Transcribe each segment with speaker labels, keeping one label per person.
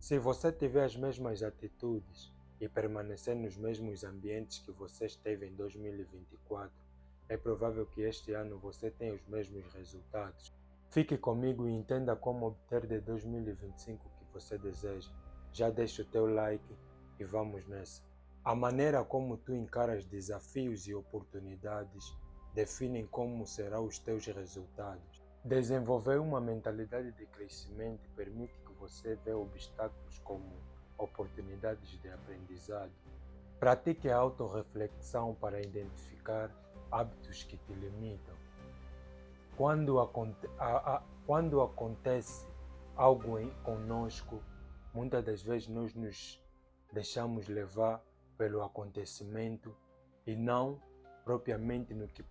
Speaker 1: Se você tiver as mesmas atitudes e permanecer nos mesmos ambientes que você esteve em 2024, é provável que este ano você tenha os mesmos resultados. Fique comigo e entenda como obter de 2025 o que você deseja. Já deixa o teu like e vamos nessa. A maneira como tu encaras desafios e oportunidades definem como serão os teus resultados. Desenvolver uma mentalidade de crescimento permite que você veja obstáculos como oportunidades de aprendizado. Pratique a autorreflexão para identificar hábitos que te limitam. Quando acontece algo conosco, muitas das vezes nós nos deixamos levar pelo acontecimento e não propriamente no que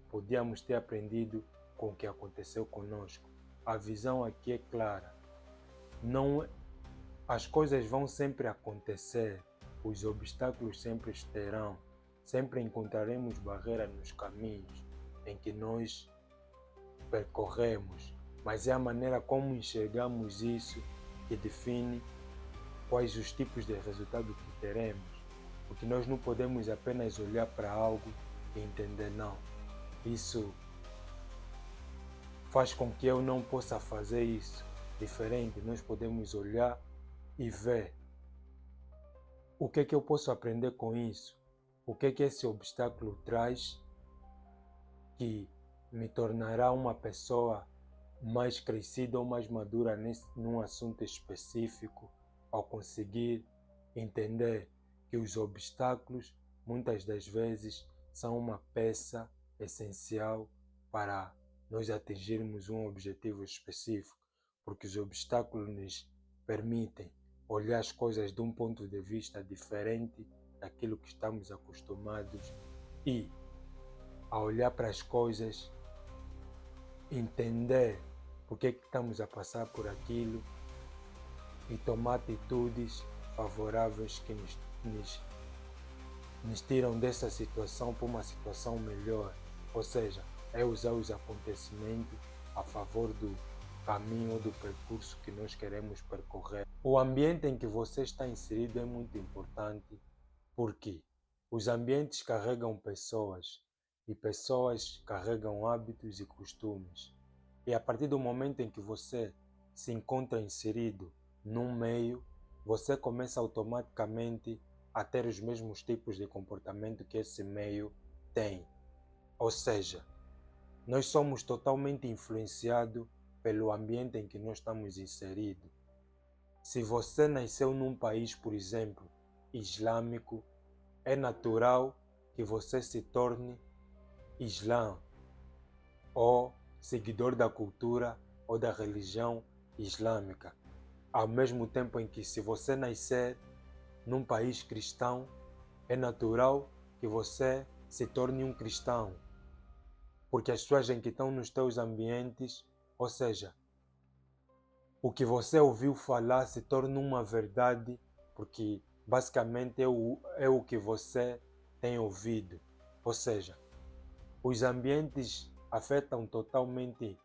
Speaker 1: podíamos ter aprendido com o que aconteceu conosco. A visão aqui é clara. As coisas vão sempre acontecer, os obstáculos sempre estarão, sempre encontraremos barreiras nos caminhos em que nós percorremos, mas é a maneira como enxergamos isso que define quais os tipos de resultado que teremos, porque nós não podemos apenas olhar para algo e entender não, isso faz com que eu não possa fazer isso diferente. Nós podemos olhar e ver o que é que eu posso aprender com isso, o que é que esse obstáculo traz que me tornará uma pessoa mais crescida ou mais madura num assunto específico, ao conseguir entender que os obstáculos muitas das vezes são uma peça essencial para nós atingirmos um objetivo específico, porque os obstáculos nos permitem olhar as coisas de um ponto de vista diferente daquilo que estamos acostumados e, a olhar para as coisas, entender por que estamos a passar por aquilo e tomar atitudes favoráveis que nos tiram dessa situação para uma situação melhor. Ou seja, é usar os acontecimentos a favor do caminho ou do percurso que nós queremos percorrer. O ambiente em que você está inserido é muito importante, porque os ambientes carregam pessoas e pessoas carregam hábitos e costumes. E a partir do momento em que você se encontra inserido num meio, você começa automaticamente a ter os mesmos tipos de comportamento que esse meio tem. Ou seja, nós somos totalmente influenciados pelo ambiente em que nós estamos inseridos. Se você nasceu num país, por exemplo, islâmico, é natural que você se torne islã ou seguidor da cultura ou da religião islâmica. Ao mesmo tempo em que, se você nascer num país cristão, é natural que você se torne um cristão, porque as pessoas em que estão nos teus ambientes, ou seja, o que você ouviu falar se torna uma verdade, porque basicamente é o que você tem ouvido. Ou seja, os ambientes afetam totalmente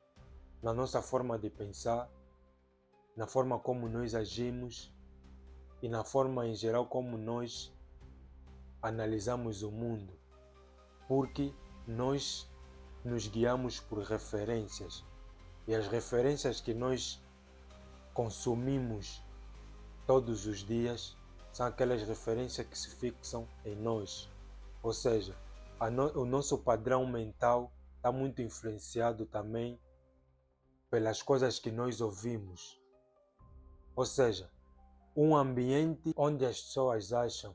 Speaker 1: na nossa forma de pensar, na forma como nós agimos e na forma em geral como nós analisamos o mundo, porque nós nos guiamos por referências e as referências que nós consumimos todos os dias são aquelas referências que se fixam em nós. Ou seja, o nosso padrão mental está muito influenciado também pelas coisas que nós ouvimos. Ou seja, um ambiente onde as pessoas acham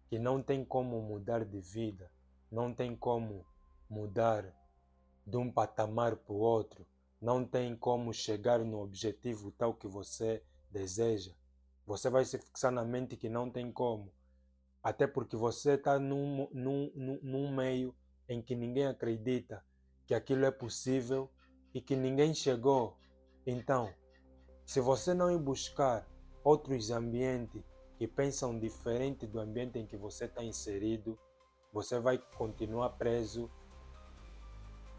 Speaker 1: que não tem como mudar de vida, não tem como mudar de um patamar para o outro, não tem como chegar no objetivo tal que você deseja, você vai se fixar na mente que não tem como. Até porque você está num meio em que ninguém acredita que aquilo é possível e que ninguém chegou. Então, se você não ir buscar outros ambientes que pensam diferente do ambiente em que você está inserido, você vai continuar preso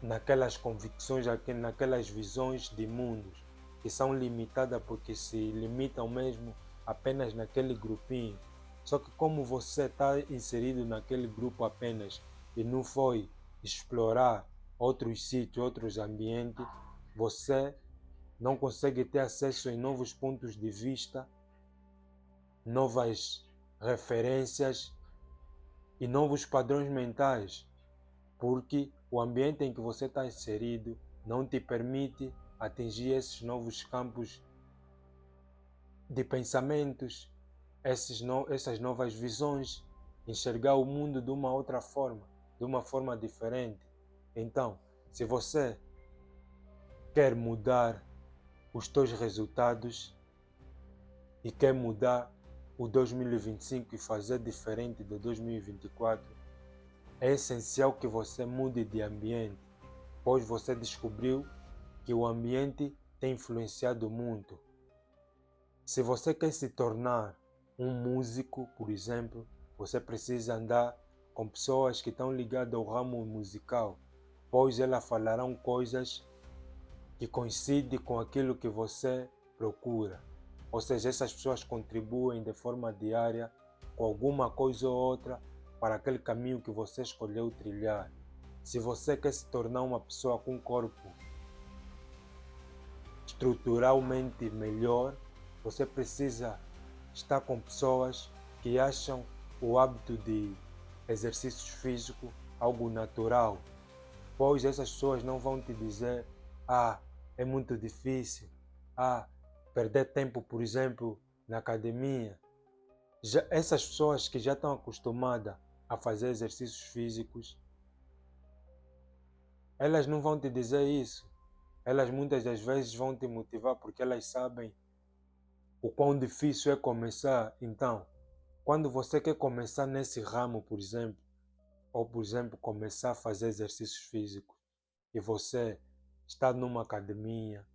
Speaker 1: naquelas convicções, naquelas visões de mundos que são limitadas porque se limitam mesmo apenas naquele grupinho. Só que como você está inserido naquele grupo apenas e não foi explorar outros sítios, outros ambientes, você não consegue ter acesso em novos pontos de vista, novas referências e novos padrões mentais, porque o ambiente em que você está inserido não te permite atingir esses novos campos de pensamentos, essas novas visões, enxergar o mundo de uma outra forma, de uma forma diferente. Então, se você quer mudar os teus resultados e quer mudar o 2025 e fazer diferente de 2024, é essencial que você mude de ambiente, pois você descobriu que o ambiente tem influenciado muito. Se você quer se tornar um músico, por exemplo, você precisa andar com pessoas que estão ligadas ao ramo musical, pois elas falarão coisas que coincidem com aquilo que você procura. Ou seja, essas pessoas contribuem de forma diária com alguma coisa ou outra para aquele caminho que você escolheu trilhar. Se você quer se tornar uma pessoa com um corpo estruturalmente melhor, você precisa estar com pessoas que acham o hábito de exercícios físicos algo natural, pois essas pessoas não vão te dizer: é muito difícil, perder tempo, por exemplo, na academia. Essas pessoas que já estão acostumadas a fazer exercícios físicos, elas não vão te dizer isso. Elas muitas das vezes vão te motivar porque elas sabem o quão difícil é começar. Então, quando você quer começar nesse ramo, por exemplo, ou por exemplo começar a fazer exercícios físicos e você está numa academia,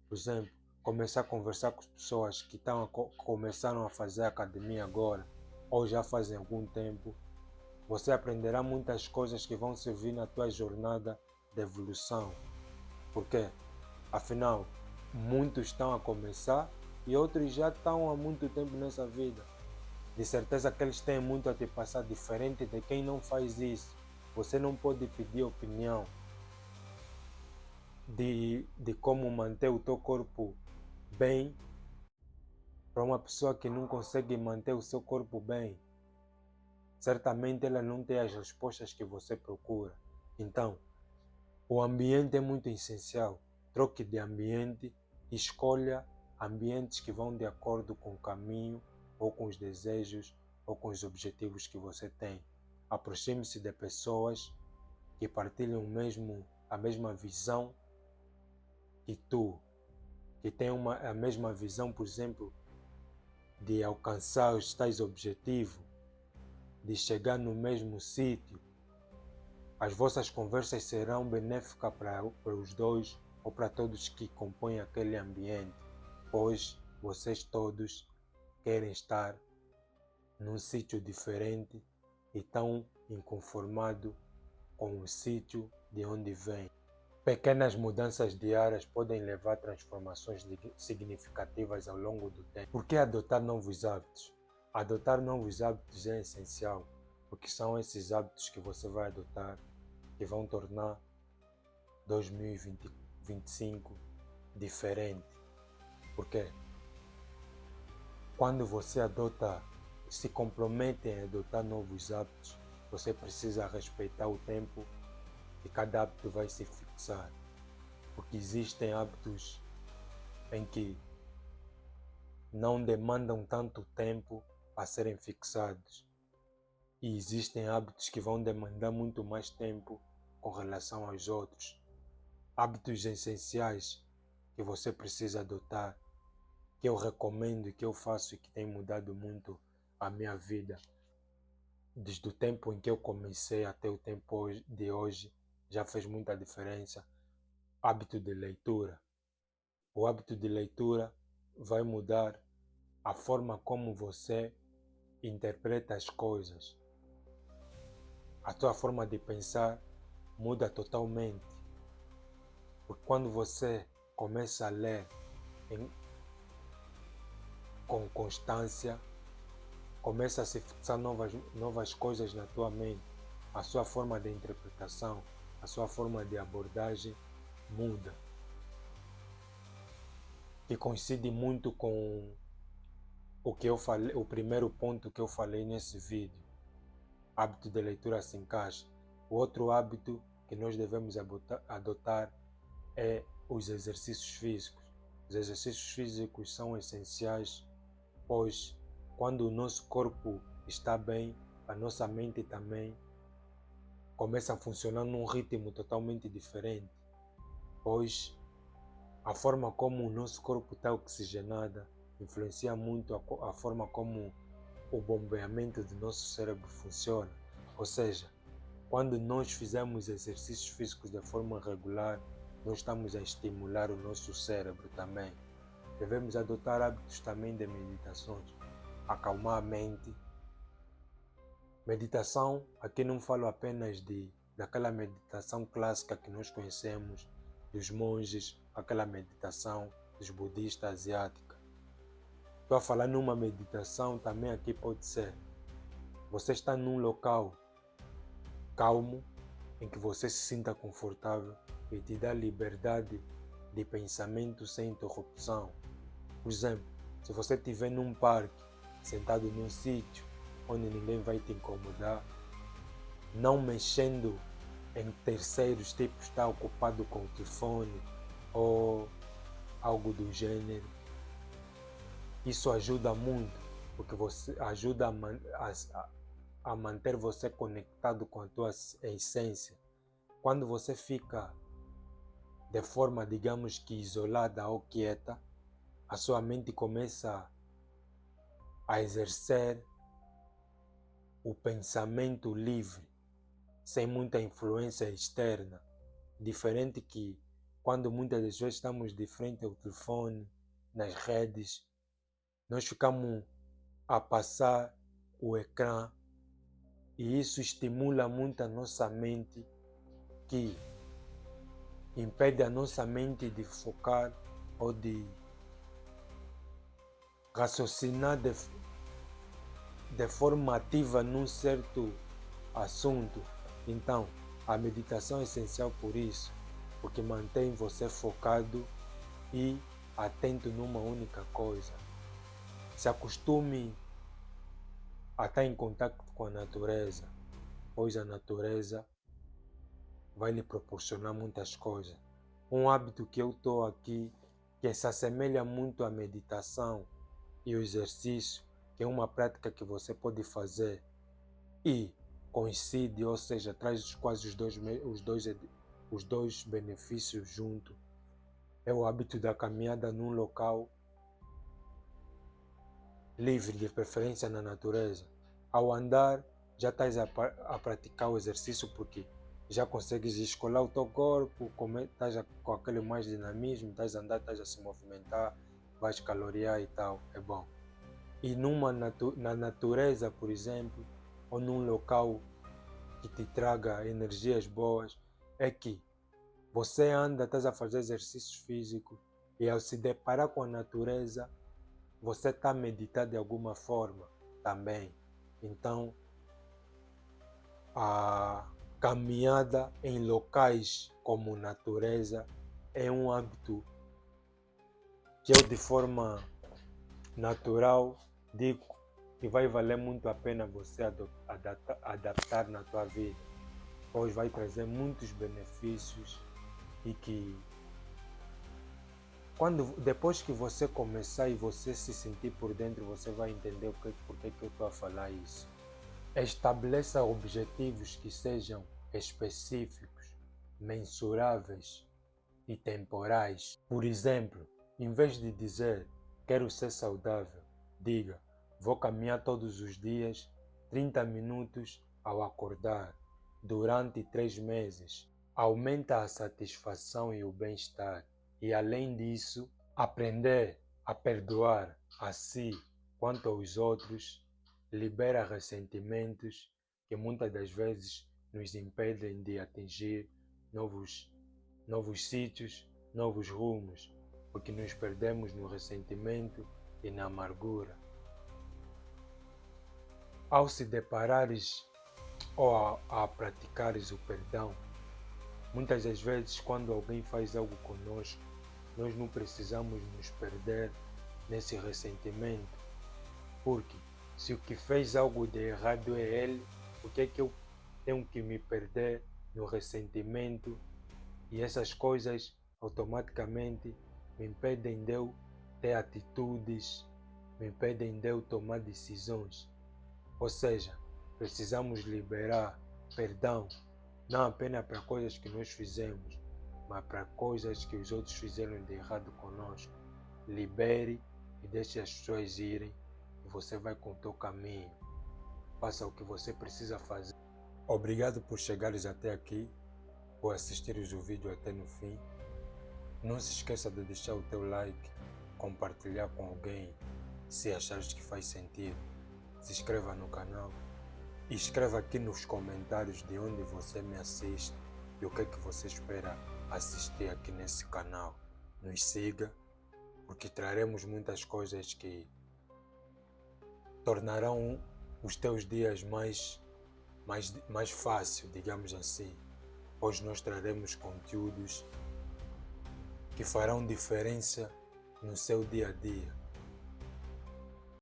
Speaker 1: por exemplo, começar a conversar com as pessoas que começaram a fazer academia agora ou já fazem algum tempo, você aprenderá muitas coisas que vão servir na tua jornada de evolução. Porque, afinal, muitos estão a começar e outros já estão há muito tempo nessa vida. De certeza que eles têm muito a te passar, diferente de quem não faz isso. Você não pode pedir opinião de como manter o teu corpo bem para uma pessoa que não consegue manter o seu corpo bem. Certamente ela não tem as respostas que você procura. Então, o ambiente é muito essencial. Troque de ambiente, escolha ambientes que vão de acordo com o caminho ou com os desejos ou com os objetivos que você tem. Aproxime-se de pessoas que partilham a mesma visão que tu, que tem a mesma visão, por exemplo, de alcançar os tais objetivos, de chegar no mesmo sítio. As vossas conversas serão benéficas para os dois ou para todos que compõem aquele ambiente, pois vocês todos querem estar num sítio diferente e estão inconformados com o sítio de onde vêm. Pequenas mudanças diárias podem levar a transformações significativas ao longo do tempo. Por que adotar novos hábitos? Adotar novos hábitos é essencial, porque são esses hábitos que você vai adotar que vão tornar 2025 diferente. Porque quando você se compromete em adotar novos hábitos, você precisa respeitar o tempo e cada hábito vai se fixar. Porque existem hábitos em que não demandam tanto tempo a serem fixados. E existem hábitos que vão demandar muito mais tempo com relação aos outros. Hábitos essenciais que você precisa adotar, que eu recomendo e que eu faço e que tem mudado muito a minha vida. Desde o tempo em que eu comecei até o tempo de hoje, já fez muita diferença. Hábito de leitura. O hábito de leitura vai mudar a forma como você interpreta as coisas. A tua forma de pensar muda totalmente. Porque quando você começa a ler com constância, começa a se fixar novas coisas na tua mente. A sua forma de interpretação, a sua forma de abordagem muda. E coincide muito com o que eu falei, o primeiro ponto que eu falei nesse vídeo. Hábito de leitura se encaixa. O outro hábito que nós devemos adotar é os exercícios físicos. Os exercícios físicos são essenciais, pois quando o nosso corpo está bem, a nossa mente também começa a funcionar num ritmo totalmente diferente, pois a forma como o nosso corpo está oxigenado influencia muito a forma como o bombeamento do nosso cérebro funciona. Ou seja, quando nós fizemos exercícios físicos de forma regular, nós estamos a estimular o nosso cérebro também. Devemos adotar hábitos também de meditações, acalmar a mente. Meditação, aqui não falo apenas daquela meditação clássica que nós conhecemos, dos monges, aquela meditação dos budistas asiáticos. Estou a falar numa meditação também aqui pode ser. Você está num local calmo, em que você se sinta confortável e te dá liberdade de pensamento sem interrupção. Por exemplo, se você estiver num parque, sentado num sítio onde ninguém vai te incomodar, não mexendo em terceiros, tipo estar ocupado com o telefone ou algo do gênero, isso ajuda muito, porque você ajuda a manter você conectado com a tua essência. Quando você fica de forma, digamos que isolada ou quieta, a sua mente começa a exercer o pensamento livre, sem muita influência externa. Diferente que quando muitas das vezes estamos de frente ao telefone, nas redes, nós ficamos a passar o ecrã e isso estimula muito a nossa mente, que impede a nossa mente de focar ou de raciocinar de forma ativa num certo assunto. Então, a meditação é essencial por isso, porque mantém você focado e atento numa única coisa. Se acostume a estar em contato com a natureza, pois a natureza vai lhe proporcionar muitas coisas. Um hábito que eu estou aqui, que se assemelha muito à meditação e o exercício, que é uma prática que você pode fazer e coincide, ou seja, traz quase os dois benefícios juntos, é o hábito da caminhada num local livre, de preferência na natureza. Ao andar, já estás a praticar o exercício, porque já consegues escolar o teu corpo, estás com aquele mais dinamismo, estás a andar, estás a se movimentar, vais caloriar e tal, é bom. E na natureza, por exemplo, ou num local que te traga energias boas, é que você anda, estás a fazer exercícios físicos e ao se deparar com a natureza, você está a meditar de alguma forma também. Então, a caminhada em locais como natureza é um hábito que eu, de forma natural, digo que vai valer muito a pena você adaptar na tua vida, pois vai trazer muitos benefícios e que depois que você começar e você se sentir por dentro, você vai entender por que eu estou a falar isso. Estabeleça objetivos que sejam específicos, mensuráveis e temporais. Por exemplo, em vez de dizer quero ser saudável, diga vou caminhar todos os dias 30 minutos ao acordar durante 3 meses. Aumenta a satisfação e o bem-estar. E além disso, aprender a perdoar a si quanto aos outros libera ressentimentos que muitas das vezes nos impedem de atingir novos sítios, novos rumos, porque nos perdemos no ressentimento e na amargura. Ao se deparares ou a praticares o perdão, muitas das vezes quando alguém faz algo conosco, nós não precisamos nos perder nesse ressentimento, porque se o que fez algo de errado é ele, por que é que eu tenho que me perder no ressentimento? E essas coisas automaticamente me impedem de eu ter atitudes, me impedem de eu tomar decisões. Ou seja, precisamos liberar perdão, não apenas para coisas que nós fizemos, mas para coisas que os outros fizeram de errado conosco. Libere e deixe as pessoas irem e você vai com o teu caminho. Faça o que você precisa fazer. Obrigado por chegares até aqui, por assistires o vídeo até no fim. Não se esqueça de deixar o teu like, compartilhar com alguém se achares que faz sentido. Se inscreva no canal e escreva aqui nos comentários de onde você me assiste e o que é que você espera assistir aqui nesse canal. Nos siga, porque traremos muitas coisas que tornarão os teus dias mais fácil, digamos assim. Hoje nós traremos conteúdos que farão diferença no seu dia a dia.